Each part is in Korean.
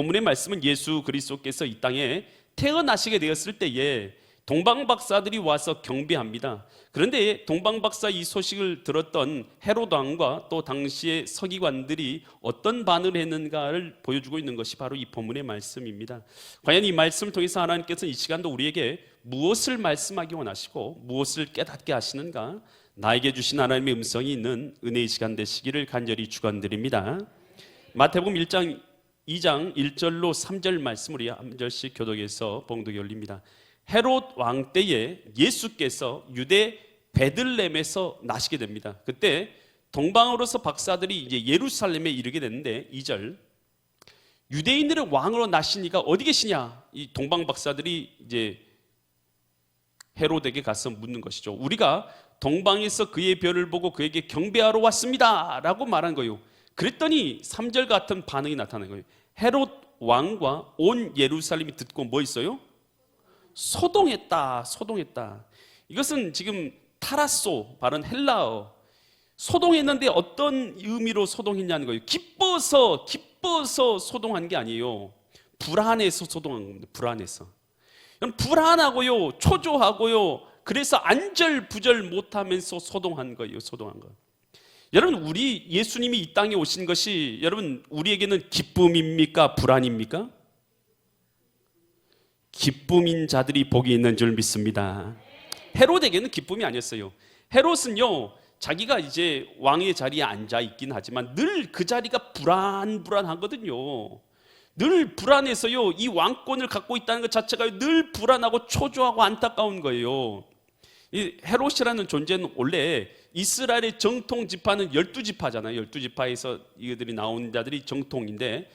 본문의 말씀은 예수 그리스도께서 이 땅에 태어나시게 되었을 때에 동방박사들이 와서 경배합니다. 그런데 동방박사 이 소식을 들었던 헤롯 왕과 또 당시의 서기관들이 어떤 반응을 했는가를 보여주고 있는 것이 바로 이 본문의 말씀입니다. 과연 이 말씀을 통해서 하나님께서 이 시간도 우리에게 무엇을 말씀하기 원하시고 무엇을 깨닫게 하시는가, 나에게 주신 하나님의 음성이 있는 은혜의 시간 되시기를 간절히 축원드립니다. 마태복음 2장 1절로 3절 말씀 우리 한 절씩 교독해서 봉독이 올립니다. 헤롯 왕 때에 예수께서 유대 베들레헴에서 나시게 됩니다. 그때 동방으로서 박사들이 이제 예루살렘에 이르게 됐는데 2절, 유대인들의 왕으로 나시니까 어디 계시냐? 이 동방 박사들이 이제 헤롯에게 가서 묻는 것이죠. 우리가 동방에서 그의 별을 보고 그에게 경배하러 왔습니다 라고 말한 거예요. 그랬더니 3절 같은 반응이 나타난 거예요. 헤롯 왕과 온 예루살렘이 듣고 뭐 있어요? 소동했다. 이것은 지금 타라소, 발음 헬라어. 소동했는데 어떤 의미로 소동했냐는 거예요. 기뻐서 소동한 게 아니에요. 불안해서 소동한 겁니다. 불안하고요, 초조하고요, 그래서 안절부절 못하면서 소동한 거예요. 여러분, 우리 예수님이 이 땅에 오신 것이 여러분 우리에게는 기쁨입니까? 불안입니까? 기쁨인 자들이 복이 있는 줄 믿습니다. 헤롯에게는 기쁨이 아니었어요. 헤롯은요, 자기가 이제 왕의 자리에 앉아 있긴 하지만 늘 그 자리가 불안하거든요. 늘 불안해서요, 이 왕권을 갖고 있다는 것 자체가 늘 불안하고 초조하고 안타까운 거예요. 이 헤롯이라는 존재는 원래 이스라엘의 정통 지파는 12지파잖아요. 12지파에서 이들이 나온 자들이 정통인데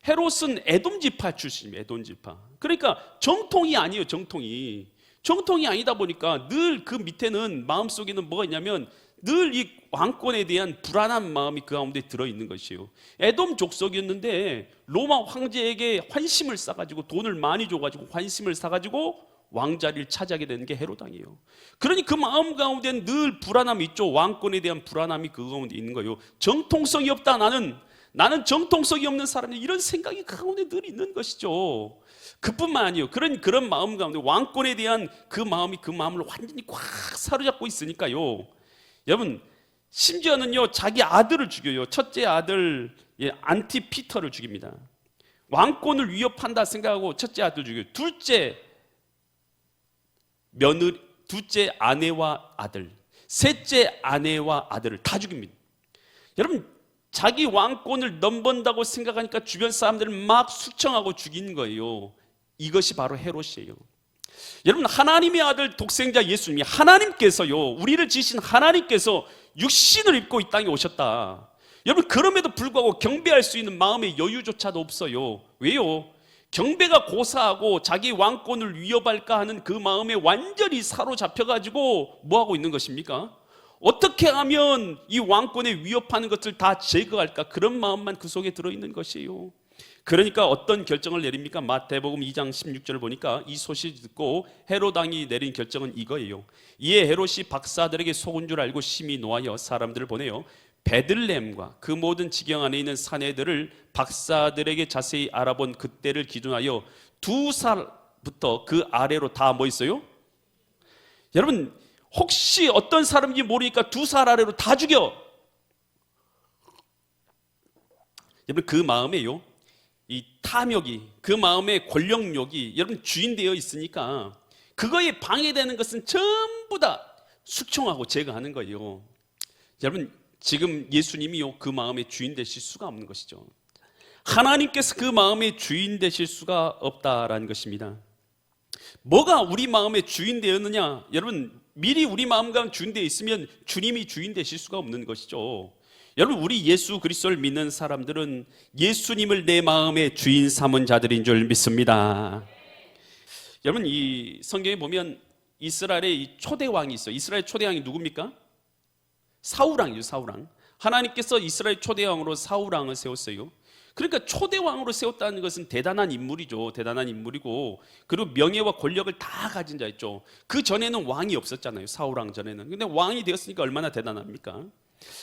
헤롯은 에돔 지파 출신입니다. 에돔 지파. 그러니까 정통이 아니에요. 정통이 아니다 보니까 늘 그 밑에는 마음속에는 뭐가 있냐면 늘 이 왕권에 대한 불안한 마음이 그 가운데 들어있는 것이에요. 에돔 족속이었는데 로마 황제에게 환심을 싸가지고 돈을 많이 줘가지고 환심을 사가지고 왕자리를 차지하게 되는 게 헤롯 왕이에요. 그러니 그 마음 가운데는 늘 불안함이 있죠. 왕권에 대한 불안함이 그 가운데 있는 거예요. 정통성이 없다. 나는 정통성이 없는 사람이, 이런 생각이 그 가운데 늘 있는 것이죠. 그뿐만 아니에요. 그런 마음 가운데 왕권에 대한 그 마음을 완전히 꽉 사로잡고 있으니까요. 여러분, 심지어는요, 자기 아들을 죽여요. 첫째 아들 안티피터를 죽입니다. 왕권을 위협한다 생각하고 첫째 아들을 죽여요. 둘째 아내와 아들, 셋째 아내와 아들을 다 죽입니다. 여러분, 자기 왕권을 넘본다고 생각하니까 주변 사람들을 막 숙청하고 죽인 거예요. 이것이 바로 헤롯이에요. 여러분, 하나님의 아들 독생자 예수님이, 하나님께서요, 우리를 지으신 하나님께서 육신을 입고 이 땅에 오셨다. 여러분, 그럼에도 불구하고 경배할 수 있는 마음의 여유조차도 없어요. 왜요? 경배가 고사하고 자기 왕권을 위협할까 하는 그 마음에 완전히 사로잡혀가지고 뭐하고 있는 것입니까? 어떻게 하면 이 왕권에 위협하는 것을 다 제거할까? 그런 마음만 그 속에 들어있는 것이에요. 그러니까 어떤 결정을 내립니까? 마태복음 2장 16절을 보니까 이 소식을 듣고 헤롯 왕이 내린 결정은 이거예요. 이에 헤롯이 박사들에게 속은 줄 알고 심히 노하여 사람들을 보내요. 베들레헴과 그 모든 지경 안에 있는 사내들을 박사들에게 자세히 알아본 그때를 기준하여 2살부터 그 아래로 다 뭐 있어요? 여러분, 혹시 어떤 사람인지 모르니까 2살 아래로 다 죽여. 여러분, 그 마음에요, 이 탐욕이, 그 마음의 권력욕이 여러분 주인되어 있으니까 그거에 방해되는 것은 전부 다 숙청하고 제거하는 거예요. 여러분, 지금 예수님이요, 그 마음의 주인 되실 수가 없는 것이죠. 하나님께서 그 마음의 주인 되실 수가 없다라는 것입니다. 뭐가 우리 마음의 주인 되었느냐? 여러분, 미리 우리 마음 가운데 주인 되어 있으면 주님이 주인 되실 수가 없는 것이죠. 여러분, 우리 예수 그리스도를 믿는 사람들은 예수님을 내 마음의 주인 삼은 자들인 줄 믿습니다. 여러분, 이 성경에 보면 이스라엘의 이 초대왕이 있어요. 이스라엘 초대왕이 누굽니까? 사울왕이죠. 사울왕. 하나님께서 이스라엘 초대왕으로 사울왕을 세웠어요. 그러니까 초대왕으로 세웠다는 것은 대단한 인물이죠. 대단한 인물이고, 그리고 명예와 권력을 다 가진 자였죠. 그 전에는 왕이 없었잖아요. 사울왕 전에는. 근데 왕이 되었으니까 얼마나 대단합니까?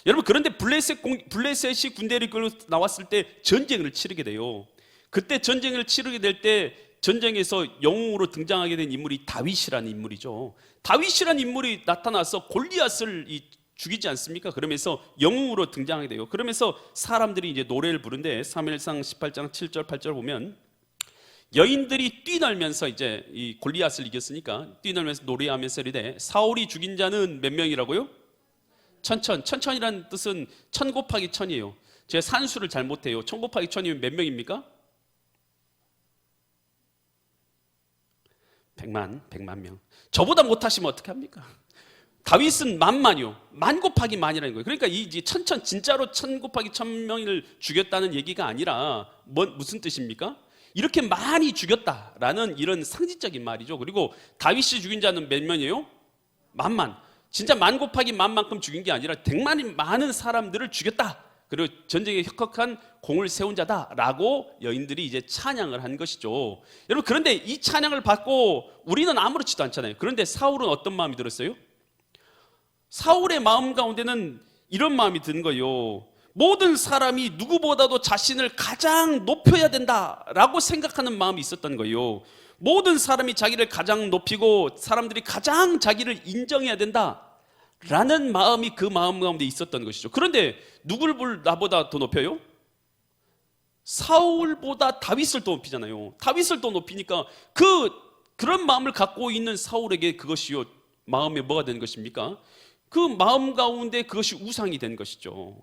여러분, 그런데 블레셋이 군대를 이끌고 나왔을 때 전쟁을 치르게 돼요. 그때 전쟁을 치르게 될 때 전쟁에서 영웅으로 등장하게 된 인물이 다윗이라는 인물이죠. 다윗이라는 인물이 나타나서 골리앗을 죽이지 않습니까? 그러면서 영웅으로 등장하게 돼요. 그러면서 사람들이 이제 노래를 부르는데 사무엘상 18장 7절 8절 보면 여인들이 뛰놀면서 이제 이 골리앗을 이겼으니까 뛰놀면서 노래하면서 이르되 사울이 죽인 자는 몇 명이라고요? 천천이라는 뜻은 천 곱하기 천이에요. 제가 산수를 잘 못해요. 천 곱하기 천이면 몇 명입니까? 100만 명. 저보다 못하시면 어떻게 합니까? 다윗은 만만이요. 만 곱하기 만이라는 거예요. 그러니까 이 진짜로 천 곱하기 천 명을 죽였다는 얘기가 아니라 무슨 뜻입니까? 이렇게 많이 죽였다라는 이런 상징적인 말이죠. 그리고 다윗이 죽인 자는 몇 명이에요? 만만. 진짜 만 곱하기 만만큼 죽인 게 아니라 백만이 많은 사람들을 죽였다. 그리고 전쟁에 혁혁한 공을 세운 자다라고 여인들이 이제 찬양을 한 것이죠. 여러분, 그런데 이 찬양을 받고 우리는 아무렇지도 않잖아요. 그런데 사울은 어떤 마음이 들었어요? 사울의 마음 가운데는 이런 마음이 드는 거예요. 모든 사람이 누구보다도 자신을 가장 높여야 된다라고 생각하는 마음이 있었던 거예요. 모든 사람이 자기를 가장 높이고 사람들이 가장 자기를 인정해야 된다라는 마음이 그 마음 가운데 있었던 것이죠. 그런데 누굴 나보다 더 높여요? 사울보다 다윗을 더 높이잖아요. 다윗을 더 높이니까 그런 마음을 갖고 있는 사울에게 그것이요, 마음에 뭐가 되는 것입니까? 그 마음 가운데 그것이 우상이 된 것이죠.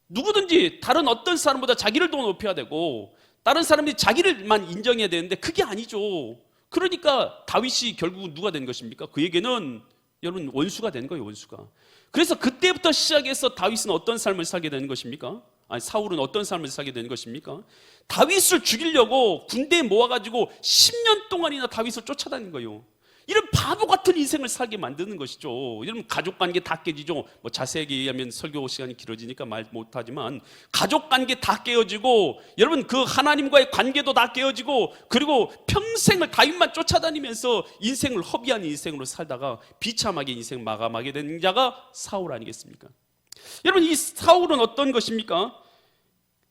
누구든지 다른 어떤 사람보다 자기를 더 높여야 되고 다른 사람들이 자기를만 인정해야 되는데 그게 아니죠. 그러니까 다윗이 결국은 누가 된 것입니까? 그에게는 여러분 원수가 된 거예요, 원수가. 그래서 그때부터 시작해서 다윗은 어떤 삶을 살게 되는 것입니까? 아니, 사울은 어떤 삶을 살게 되는 것입니까? 다윗을 죽이려고 군대에 모아가지고 10년 동안이나 다윗을 쫓아다닌 거예요. 이런 바보 같은 인생을 살게 만드는 것이죠. 여러분, 가족관계 다 깨지죠. 뭐 자세하게 얘기하면 설교 시간이 길어지니까 말 못하지만 가족관계 다 깨어지고, 여러분 그 하나님과의 관계도 다 깨어지고, 그리고 평생을 다윗만 쫓아다니면서 인생을 허비한 인생으로 살다가 비참하게 인생 마감하게 된 자가 사울 아니겠습니까? 여러분, 이 사울은 어떤 것입니까?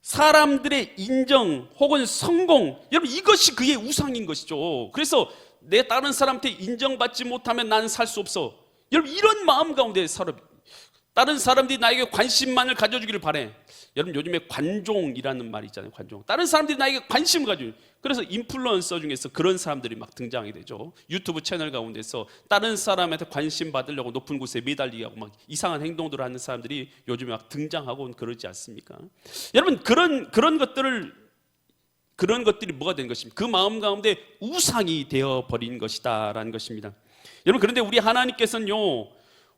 사람들의 인정 혹은 성공, 여러분 이것이 그의 우상인 것이죠. 그래서 내 다른 사람한테 인정받지 못하면 나는 살 수 없어. 여러분, 이런 마음 가운데 살아. 다른 사람들이 나에게 관심만을 가져주기를 바래. 여러분, 요즘에 관종이라는 말이 있잖아요. 관종. 다른 사람들이 나에게 관심을 가져요. 그래서 인플루언서 중에서 그런 사람들이 막 등장하게 되죠. 유튜브 채널 가운데서 다른 사람한테 관심 받으려고 높은 곳에 매달리게 하고 막 이상한 행동들을 하는 사람들이 요즘에 막 등장하고 그러지 않습니까? 여러분, 그런 것들이 뭐가 된 것입니까? 그 마음 가운데 우상이 되어버린 것이다라는 것입니다. 여러분, 그런데 우리 하나님께서는요,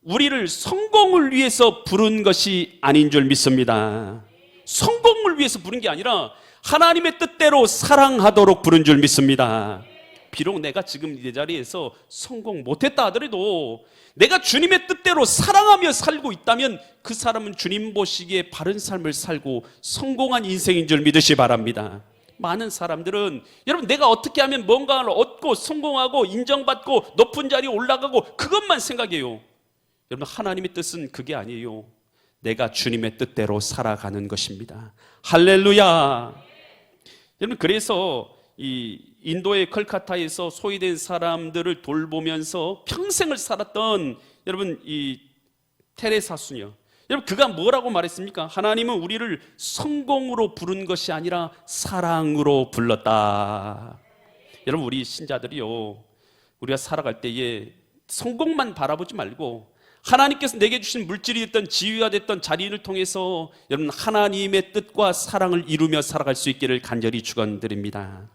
우리를 성공을 위해서 부른 것이 아닌 줄 믿습니다. 성공을 위해서 부른 게 아니라 하나님의 뜻대로 사랑하도록 부른 줄 믿습니다. 비록 내가 지금 이 자리에서 성공 못했다 하더라도 내가 주님의 뜻대로 사랑하며 살고 있다면 그 사람은 주님 보시기에 바른 삶을 살고 성공한 인생인 줄 믿으시 바랍니다. 많은 사람들은 여러분, 내가 어떻게 하면 뭔가를 얻고 성공하고 인정받고 높은 자리에 올라가고 그것만 생각해요. 여러분, 하나님의 뜻은 그게 아니에요. 내가 주님의 뜻대로 살아가는 것입니다. 할렐루야. 여러분, 그래서 이 인도의 컬카타에서 소외된 사람들을 돌보면서 평생을 살았던 여러분 이 테레사 수녀, 여러분 그가 뭐라고 말했습니까? 하나님은 우리를 성공으로 부른 것이 아니라 사랑으로 불렀다. 여러분, 우리 신자들이요, 우리가 살아갈 때에 성공만 바라보지 말고 하나님께서 내게 주신 물질이 됐던 지위가 됐던 자리를 통해서 여러분 하나님의 뜻과 사랑을 이루며 살아갈 수 있기를 간절히 축원드립니다.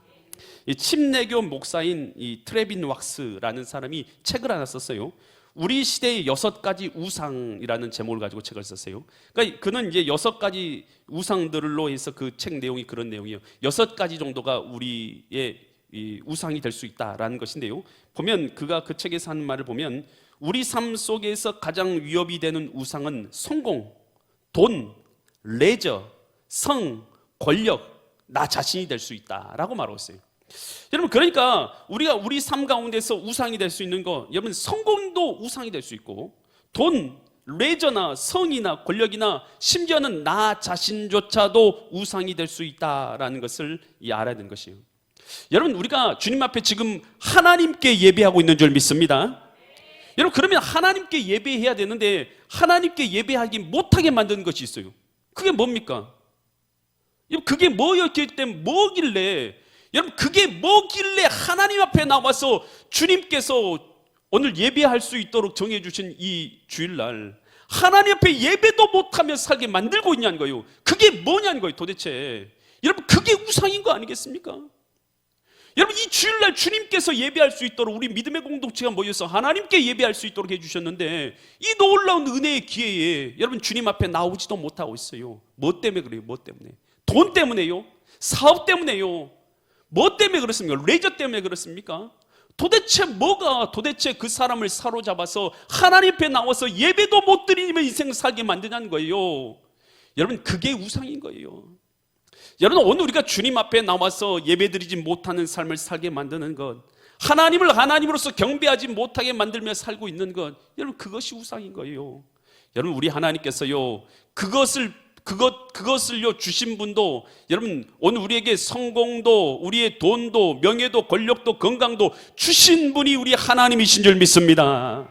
이 침례교 목사인 이 트레빈 왁스라는 사람이 책을 하나 썼어요. 우리 시대의 6가지 우상이라는 제목을 가지고 책을 썼어요. 그러니까 그는 이제 6가지 우상들로 해서 그 책 내용이 그런 내용이에요. 6가지 정도가 우리의 이 우상이 될 수 있다라는 것인데요. 보면 그가 그 책에서 하는 말을 보면 우리 삶 속에서 가장 위협이 되는 우상은 성공, 돈, 레저, 성, 권력, 나 자신이 될 수 있다라고 말하고 있어요. 여러분, 그러니까 우리가 우리 삶 가운데서 우상이 될 수 있는 거, 여러분 성공도 우상이 될 수 있고 돈, 레저나 성이나 권력이나 심지어는 나 자신조차도 우상이 될 수 있다라는 것을 알아야 되는 것이에요. 여러분, 우리가 주님 앞에 지금 하나님께 예배하고 있는 줄 믿습니다. 여러분, 그러면 하나님께 예배해야 되는데 하나님께 예배하기 못하게 만드는 것이 있어요. 그게 뭡니까? 그게 뭐였기 때문에 뭐길래, 여러분, 그게 뭐길래 하나님 앞에 나와서 주님께서 오늘 예배할 수 있도록 정해주신 이 주일날 하나님 앞에 예배도 못하며 살게 만들고 있냐는 거예요. 그게 뭐냐는 거예요 도대체. 여러분, 그게 우상인 거 아니겠습니까? 여러분, 이 주일날 주님께서 예배할 수 있도록 우리 믿음의 공동체가 모여서 하나님께 예배할 수 있도록 해주셨는데 이 놀라운 은혜의 기회에 여러분 주님 앞에 나오지도 못하고 있어요. 뭐 때문에 그래요? 뭐 때문에? 돈 때문에요? 사업 때문에요? 뭐 때문에 그렇습니까? 레저 때문에 그렇습니까? 도대체 뭐가 도대체 그 사람을 사로잡아서 하나님 앞에 나와서 예배도 못 드리며 인생 살게 만드냐는 거예요. 여러분, 그게 우상인 거예요. 여러분, 오늘 우리가 주님 앞에 나와서 예배드리지 못하는 삶을 살게 만드는 것, 하나님을 하나님으로서 경배하지 못하게 만들며 살고 있는 것, 여러분, 그것이 우상인 거예요. 여러분, 우리 하나님께서요 그것을요 주신 분도, 여러분, 오늘 우리에게 성공도 우리의 돈도 명예도 권력도 건강도 주신 분이 우리 하나님이신 줄 믿습니다.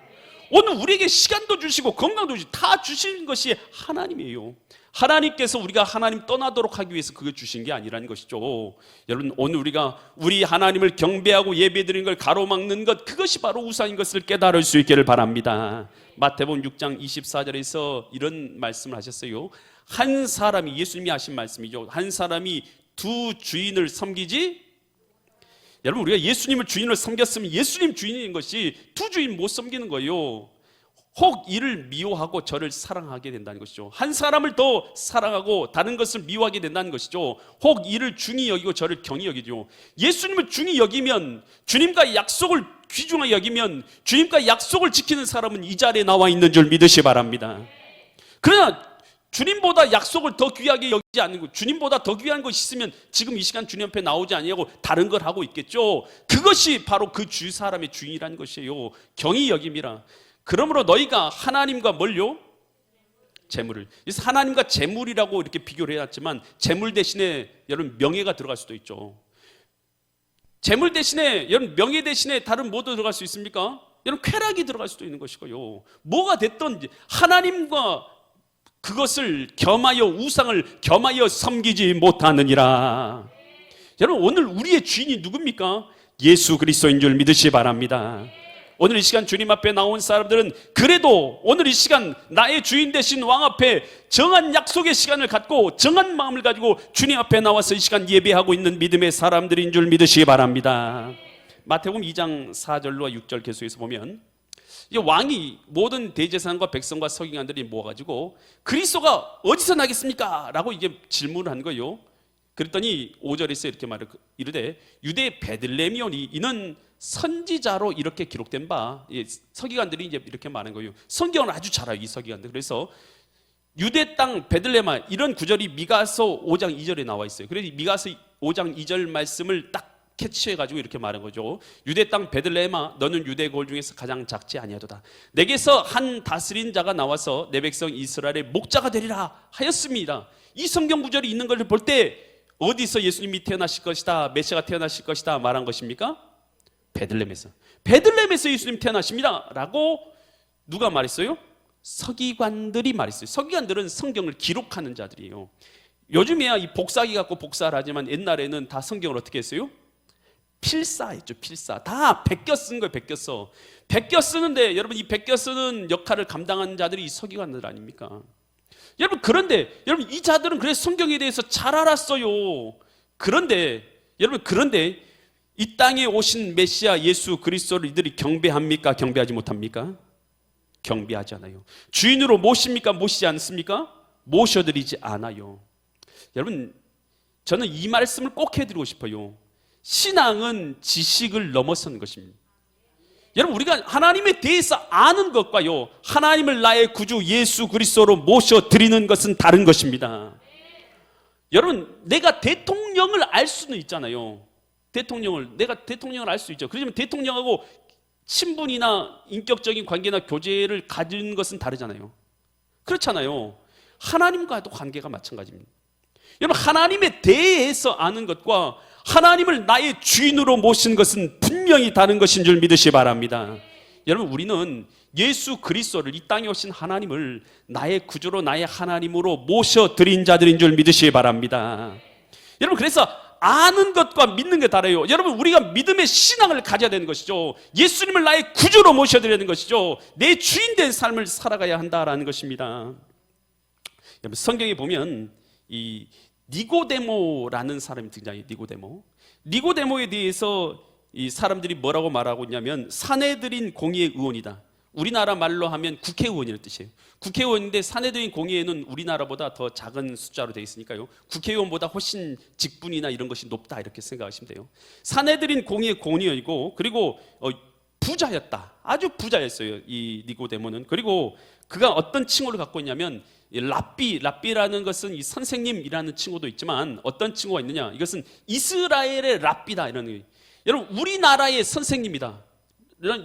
오늘 우리에게 시간도 주시고 건강도 주시고 다 주신 것이 하나님이에요. 하나님께서 우리가 하나님 떠나도록 하기 위해서 그걸 주신 게 아니라는 것이죠. 여러분, 오늘 우리가 우리 하나님을 경배하고 예배드리는 걸 가로막는 것, 그것이 바로 우상인 것을 깨달을 수 있기를 바랍니다. 마태복음 6장 24절에서 이런 말씀을 하셨어요. 한 사람이, 예수님이 하신 말씀이죠. 한 사람이 두 주인을 섬기지, 여러분, 우리가 예수님을 주인을 섬겼으면 예수님 주인인 것이 두 주인 못 섬기는 거예요. 혹 이를 미워하고 저를 사랑하게 된다는 것이죠. 한 사람을 더 사랑하고 다른 것을 미워하게 된다는 것이죠. 혹 이를 중히 여기고 저를 경히 여기죠. 예수님을 중히 여기면, 주님과 약속을 귀중하게 여기면, 주님과 약속을 지키는 사람은 이 자리에 나와 있는 줄 믿으시 바랍니다. 그러나 주님보다 약속을 더 귀하게 여기지 않는 것, 주님보다 더 귀한 것이 있으면 지금 이 시간 주님 앞에 나오지 아니하고 다른 걸 하고 있겠죠. 그것이 바로 그 주 사람의 주인이라는 것이에요. 경히 여김이라. 그러므로 너희가 하나님과 뭘요? 재물을. 그래서 하나님과 재물이라고 이렇게 비교를 해놨지만 재물 대신에 여러분 명예가 들어갈 수도 있죠. 재물 대신에, 여러분, 명예 대신에 다른 뭐도 들어갈 수 있습니까? 여러분, 쾌락이 들어갈 수도 있는 것이고요. 뭐가 됐든 하나님과 그것을 겸하여, 우상을 겸하여 섬기지 못하느니라. 여러분, 오늘 우리의 주인이 누굽니까? 예수 그리스도인 줄 믿으시기 바랍니다. 오늘 이 시간 주님 앞에 나온 사람들은 그래도 오늘 이 시간 나의 주인 되신 왕 앞에 정한 약속의 시간을 갖고 정한 마음을 가지고 주님 앞에 나와서 이 시간 예배하고 있는 믿음의 사람들인 줄 믿으시기 바랍니다. 마태복음 2장 4절로 6절 계속해서 보면, 이 왕이 모든 대제사장과 백성과 서기관들이 모아가지고 그리스도가 어디서 나겠습니까? 라고 이게 질문을 한 거예요. 그랬더니 5절에서 이렇게 말을 이르되 유대 베들레헴이오니 이는 선지자로 이렇게 기록된 바, 서기관들이 이제 이렇게 말한 거예요. 성경을 아주 잘 알아요, 이 서기관들. 그래서 유대 땅 베들레헴아, 이런 구절이 미가서 5장 2절에 나와 있어요. 그래서 미가서 5장 2절 말씀을 딱 캐치해가지고 이렇게 말한 거죠. 유대 땅 베들레헴아, 너는 유대 거울 중에서 가장 작지 아니하도다. 내게서 한 다스린 자가 나와서 내 백성 이스라엘의 목자가 되리라 하였습니다. 이 성경 구절이 있는 걸 볼 때 어디서 예수님이 태어나실 것이다, 메시아가 태어나실 것이다 말한 것입니까? 베들레헴에서. 베들레헴에서 예수님 태어나십니다 라고 누가 말했어요? 서기관들이 말했어요. 서기관들은 성경을 기록하는 자들이에요. 요즘에야 이 복사기 갖고 복사를 하지만 옛날에는 다 성경을 어떻게 했어요? 필사했죠. 필사. 다 베껴 쓴 거예요. 베껴 쓰는데 여러분, 이 베껴 쓰는 역할을 감당하는 자들이 이 서기관들 아닙니까? 여러분, 그런데 여러분, 이 자들은 그래서 성경에 대해서 잘 알았어요. 그런데 여러분, 이 땅에 오신 메시아 예수 그리스도를 이들이 경배합니까? 경배하지 못합니까? 경배하지 않아요. 주인으로 모십니까? 모시지 않습니까? 모셔드리지 않아요. 여러분, 저는 이 말씀을 꼭 해드리고 싶어요. 신앙은 지식을 넘어서는 것입니다. 여러분, 우리가 하나님에 대해서 아는 것과요, 하나님을 나의 구주 예수 그리스도로 모셔드리는 것은 다른 것입니다. 여러분, 내가 대통령을 알 수는 있잖아요. 내가 대통령을 알 수 있죠. 그렇지만 대통령하고 친분이나 인격적인 관계나 교제를 가지는 것은 다르잖아요. 그렇잖아요. 하나님과도 관계가 마찬가지입니다. 여러분, 하나님에 대해서 아는 것과 하나님을 나의 주인으로 모신 것은 분명히 다른 것인 줄 믿으시기 바랍니다. 여러분, 우리는 예수 그리스도를, 이 땅에 오신 하나님을 나의 구주로, 나의 하나님으로 모셔드린 자들인 줄 믿으시기 바랍니다. 여러분, 그래서 아는 것과 믿는 게 다르요. 여러분, 우리가 믿음의 신앙을 가져야 되는 것이죠. 예수님을 나의 구주로 모셔드리는 것이죠. 내 주인 된 삶을 살아가야 한다라는 것입니다. 여러분, 성경에 보면 이 니고데모라는 사람이 등장해요. 니고데모에 대해서 이 사람들이 뭐라고 말하고 있냐면 사내들인 공의의 의원이다. 우리나라 말로 하면 국회의원이라는 뜻이에요. 국회의원인데 사내들인 공의회는 우리나라보다 더 작은 숫자로 되어 있으니까요, 국회의원보다 훨씬 직분이나 이런 것이 높다, 이렇게 생각하시면 돼요. 사내들인 공의의 공의원이고, 그리고 부자였다. 아주 부자였어요, 이 니고데모는. 그리고 그가 어떤 칭호를 갖고 있냐면 랍비라는 것은 이 선생님이라는 칭호도 있지만 어떤 칭호가 있느냐, 이것은 이스라엘의 랍비다, 이런 거예요. 여러분, 우리나라의 선생님이다,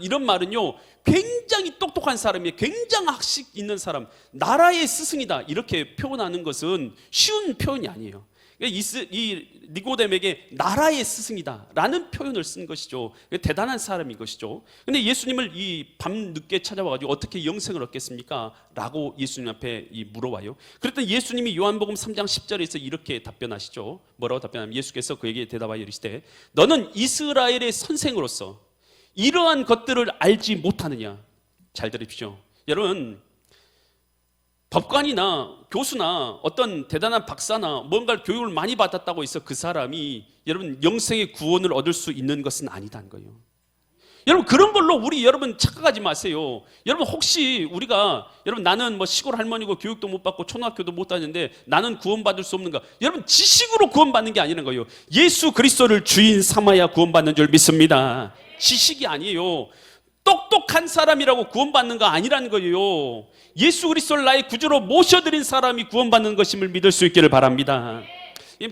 이런 말은요, 굉장히 똑똑한 사람이에요. 굉장히 학식 있는 사람, 나라의 스승이다, 이렇게 표현하는 것은 쉬운 표현이 아니에요. 이 니고데모에게 나라의 스승이다 라는 표현을 쓴 것이죠. 대단한 사람인 것이죠. 근데 예수님을 이 밤늦게 찾아와가지고 어떻게 영생을 얻겠습니까? 라고 예수님 앞에 물어와요. 그랬더니 예수님이 요한복음 3장 10절에서 이렇게 답변하시죠. 뭐라고 답변하면, 예수께서 그에게 대답하여 이르시되 너는 이스라엘의 선생으로서 이러한 것들을 알지 못하느냐. 잘 들으십시오. 여러분, 법관이나 교수나 어떤 대단한 박사나 뭔가 교육을 많이 받았다고 해서 그 사람이 여러분 영생의 구원을 얻을 수 있는 것은 아니다는 거예요. 여러분, 그런 걸로 여러분 착각하지 마세요. 여러분, 혹시 우리가 여러분 나는 뭐 시골 할머니고 교육도 못 받고 초등학교도 못 다녔는데 나는 구원받을 수 없는가? 여러분, 지식으로 구원받는 게 아니라는 거예요. 예수 그리스도를 주인 삼아야 구원받는 줄 믿습니다. 지식이 아니에요. 똑똑한 사람이라고 구원받는 거 아니라는 거예요. 예수 그리스도를 나의 구주로 모셔드린 사람이 구원받는 것임을 믿을 수 있기를 바랍니다.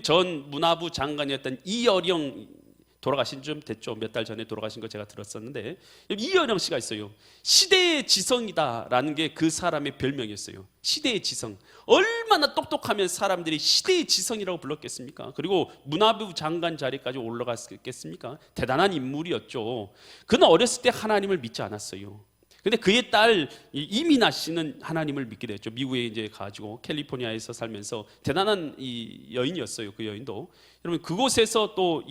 전 문화부 장관이었던 이어령, 돌아가신 좀 됐죠. 몇 달 전에 돌아가신 거 제가 들었었는데, 이어령 씨가 있어요. 시대의 지성이다라는 게 그 사람의 별명이었어요. 시대의 지성. 얼마나 똑똑하면 사람들이 시대의 지성이라고 불렀겠습니까? 그리고 문화부 장관 자리까지 올라갔겠습니까? 대단한 인물이었죠. 그는 어렸을 때 하나님을 믿지 않았어요. 근데 그의 딸 이민아 씨는 하나님을 믿게 됐죠. 미국에 이제 가지고 캘리포니아에서 살면서 대단한 이 여인이었어요. 그 여인도. 여러분, 그곳에서 또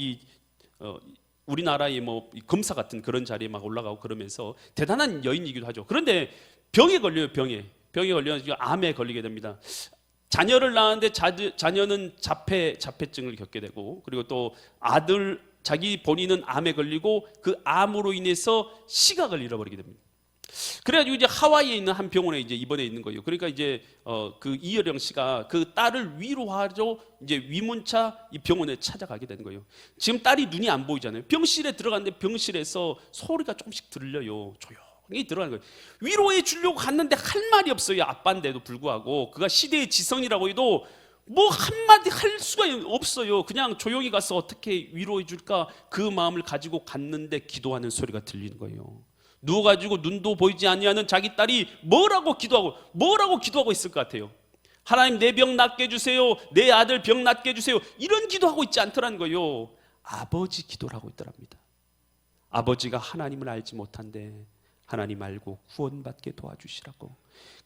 우리나라의 뭐 검사 같은 그런 자리에 막 올라가고 그러면서 대단한 여인이기도 하죠. 그런데 병에 걸려요. 병에 걸려가지고 암에 걸리게 됩니다. 자녀를 낳았는데 자녀는 자폐증을 겪게 되고, 그리고 또 자기 본인은 암에 걸리고 그 암으로 인해서 시각을 잃어버리게 됩니다. 그래가지고 이제 하와이에 있는 한 병원에 이제 입원해 있는 거예요. 그러니까 이제 그 이여령 씨가 그 딸을 위로하러 이제 위문차 이 병원에 찾아가게 되는 거예요. 지금 딸이 눈이 안 보이잖아요. 병실에 들어갔는데 병실에서 소리가 조금씩 들려요. 조용히 들어가는 거예요. 위로해 주려고 갔는데 할 말이 없어요. 아빠인데도 불구하고. 그가 시대의 지성이라고 해도 뭐 한마디 할 수가 없어요. 그냥 조용히 가서 어떻게 위로해 줄까, 그 마음을 가지고 갔는데 기도하는 소리가 들리는 거예요. 누워가지고 눈도 보이지 아니하는 자기 딸이 뭐라고 기도하고 있을 것 같아요? 하나님, 내 병 낫게 해주세요. 내 아들 병 낫게 해주세요. 이런 기도하고 있지 않더라는 거예요. 아버지 기도를 하고 있더랍니다. 아버지가 하나님을 알지 못한데 하나님 알고 구원받게 도와주시라고,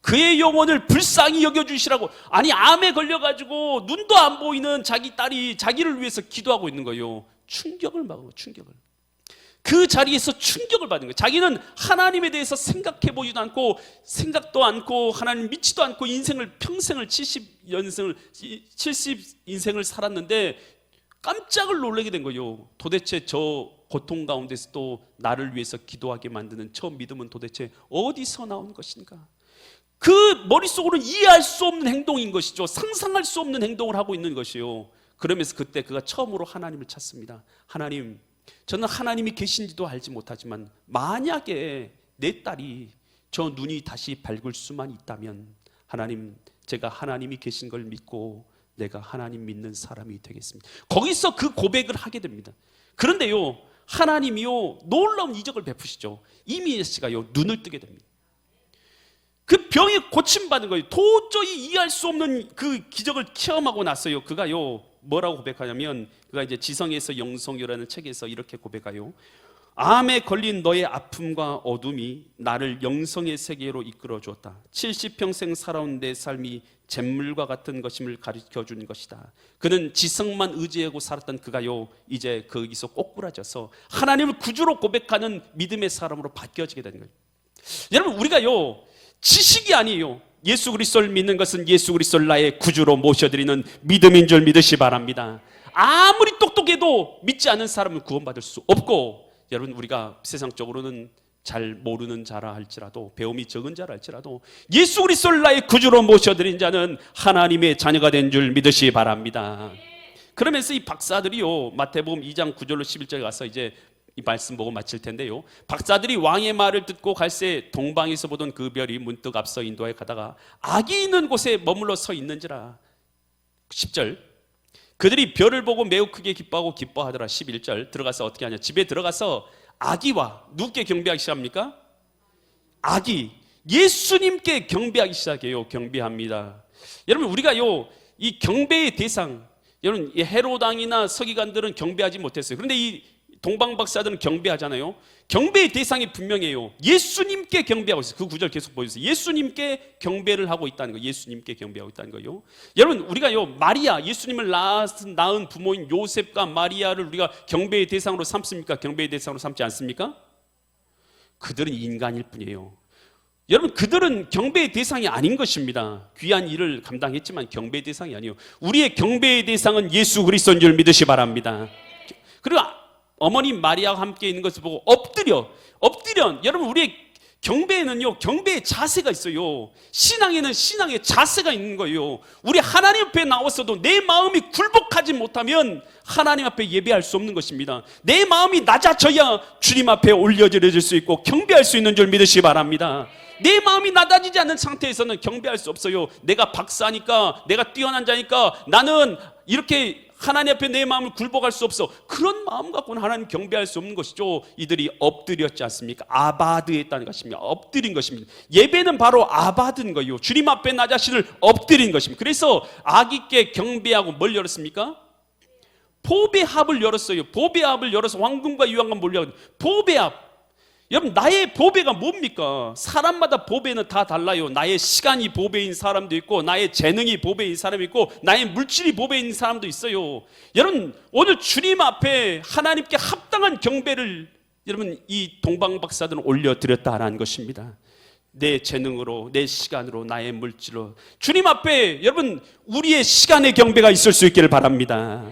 그의 영혼을 불쌍히 여겨주시라고. 아니, 암에 걸려가지고 눈도 안 보이는 자기 딸이 자기를 위해서 기도하고 있는 거예요. 충격을 받은 거예요. 충격을. 그 자리에서 충격을 받은 거예요. 자기는 하나님에 대해서 생각해 보지도 않고 생각도 않고 하나님 믿지도 않고 평생을 70인생을 살았는데 깜짝을 놀라게 된 거예요. 도대체 저 고통 가운데서 또 나를 위해서 기도하게 만드는 저 믿음은 도대체 어디서 나온 것인가? 그 머릿속으로는 이해할 수 없는 행동인 것이죠. 상상할 수 없는 행동을 하고 있는 것이요. 그러면서 그때 그가 처음으로 하나님을 찾습니다. 하나님, 저는 하나님이 계신지도 알지 못하지만 만약에 내 딸이 저 눈이 다시 밝을 수만 있다면 하나님, 제가 하나님이 계신 걸 믿고 내가 하나님 믿는 사람이 되겠습니다. 거기서 그 고백을 하게 됩니다. 그런데요, 하나님이요 놀라운 이적을 베푸시죠. 이민아 씨가요 눈을 뜨게 됩니다. 그 병이 고침받은 거예요. 도저히 이해할 수 없는 그 기적을 체험하고 났어요. 그가요, 뭐라고 고백하냐면, 그가 이제 지성에서 영성이라는 책에서 이렇게 고백해요. 암에 걸린 너의 아픔과 어둠이 나를 영성의 세계로 이끌어 주었다. 70평생 살아온 내 삶이 잿물과 같은 것임을 가르쳐 준 것이다. 그는 지성만 의지하고 살았던 그가요, 이제 거기서 꼬꾸라져서 하나님을 구주로 고백하는 믿음의 사람으로 바뀌어지게 되는 거예요. 여러분, 우리가요, 지식이 아니에요. 예수 그리스도를 믿는 것은 예수 그리스도를 나의 구주로 모셔드리는 믿음인 줄 믿으시 바랍니다. 아무리 똑똑해도 믿지 않는 사람은 구원받을 수 없고, 여러분, 우리가 세상적으로는 잘 모르는 자라 할지라도, 배움이 적은 자라 할지라도 예수 그리스도를 나의 구주로 모셔드린 자는 하나님의 자녀가 된 줄 믿으시 바랍니다. 그러면서 이 박사들이요, 마태복음 2장 9절로 11절에 가서 이제 이 말씀 보고 마칠 텐데요, 박사들이 왕의 말을 듣고 갈새 동방에서 보던 그 별이 문득 앞서 인도에 가다가 악이 있는 곳에 머물러 서 있는지라. 10절, 그들이 별을 보고 매우 크게 기뻐하고 기뻐하더라. 11절, 들어가서 어떻게 하냐, 집에 들어가서 아기와 누구께 경배하기 시작합니까? 아기, 예수님께 경배하기 시작해요. 경배합니다. 여러분, 우리가요, 이 경배의 대상, 여러분, 이 헤롯 왕이나 서기관들은 경배하지 못했어요. 그런데 이 동방박사들은 경배하잖아요. 경배의 대상이 분명해요. 예수님께 경배하고 있어요. 그 구절 계속 보여주세요. 예수님께 경배를 하고 있다는 거예요. 예수님께 경배하고 있다는 거예요. 여러분, 우리가요, 마리아, 예수님을 낳은 부모인 요셉과 마리아를 우리가 경배의 대상으로 삼습니까? 경배의 대상으로 삼지 않습니까? 그들은 인간일 뿐이에요. 여러분, 그들은 경배의 대상이 아닌 것입니다. 귀한 일을 감당했지만 경배의 대상이 아니에요. 우리의 경배의 대상은 예수 그리스도인 줄 믿으시 바랍니다. 그리고 어머니 마리아와 함께 있는 것을 보고 엎드려. 여러분, 우리의 경배에는요, 경배의 자세가 있어요. 신앙에는 신앙의 자세가 있는 거예요. 우리 하나님 앞에 나와서도 내 마음이 굴복하지 못하면 하나님 앞에 예배할 수 없는 것입니다. 내 마음이 낮아져야 주님 앞에 올려드릴 수 있고 경배할 수 있는 줄 믿으시기 바랍니다. 내 마음이 낮아지지 않는 상태에서는 경배할 수 없어요. 내가 박사니까, 내가 뛰어난 자니까 나는 이렇게 하나님 앞에 내 마음을 굴복할 수 없어. 그런 마음 갖고는 하나님 경배할 수 없는 것이죠. 이들이 엎드렸지 않습니까? 아바드했다는 것입니다. 엎드린 것입니다. 예배는 바로 아바드인 거예요. 주님 앞에 나 자신을 엎드린 것입니다. 그래서 아기께 경배하고 뭘 열었습니까? 보배합을 열었어요. 보배합을 열어서 왕궁과 유황과 몰려. 보배합. 여러분, 나의 보배가 뭡니까? 사람마다 보배는 다 달라요. 나의 시간이 보배인 사람도 있고, 나의 재능이 보배인 사람이 있고, 나의 물질이 보배인 사람도 있어요. 여러분, 오늘 주님 앞에 하나님께 합당한 경배를 여러분, 이 동방박사들은 올려드렸다라는 것입니다. 내 재능으로, 내 시간으로, 나의 물질로 주님 앞에 여러분, 우리의 시간의 경배가 있을 수 있기를 바랍니다.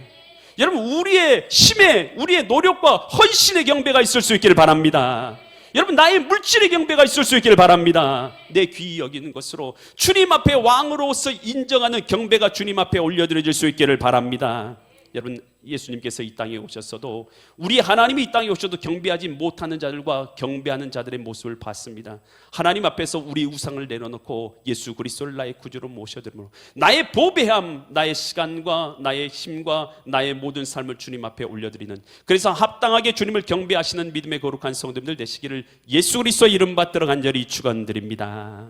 여러분, 우리의 힘에, 우리의 노력과 헌신의 경배가 있을 수 있기를 바랍니다. 여러분, 나의 물질의 경배가 있을 수 있기를 바랍니다. 내 귀히 여기는 것으로 주님 앞에 왕으로서 인정하는 경배가 주님 앞에 올려드려질 수 있기를 바랍니다. 여러분, 예수님께서 이 땅에 오셨어도, 우리 하나님이 이 땅에 오셔도 경배하지 못하는 자들과 경배하는 자들의 모습을 봤습니다. 하나님 앞에서 우리 우상을 내려놓고 예수 그리스도를 나의 구주로 모셔드리므로 나의 보배함, 나의 시간과 나의 힘과 나의 모든 삶을 주님 앞에 올려드리는, 그래서 합당하게 주님을 경배하시는 믿음의 거룩한 성도들 되시기를 예수 그리스도의 이름 받들어 간절히 축원드립니다.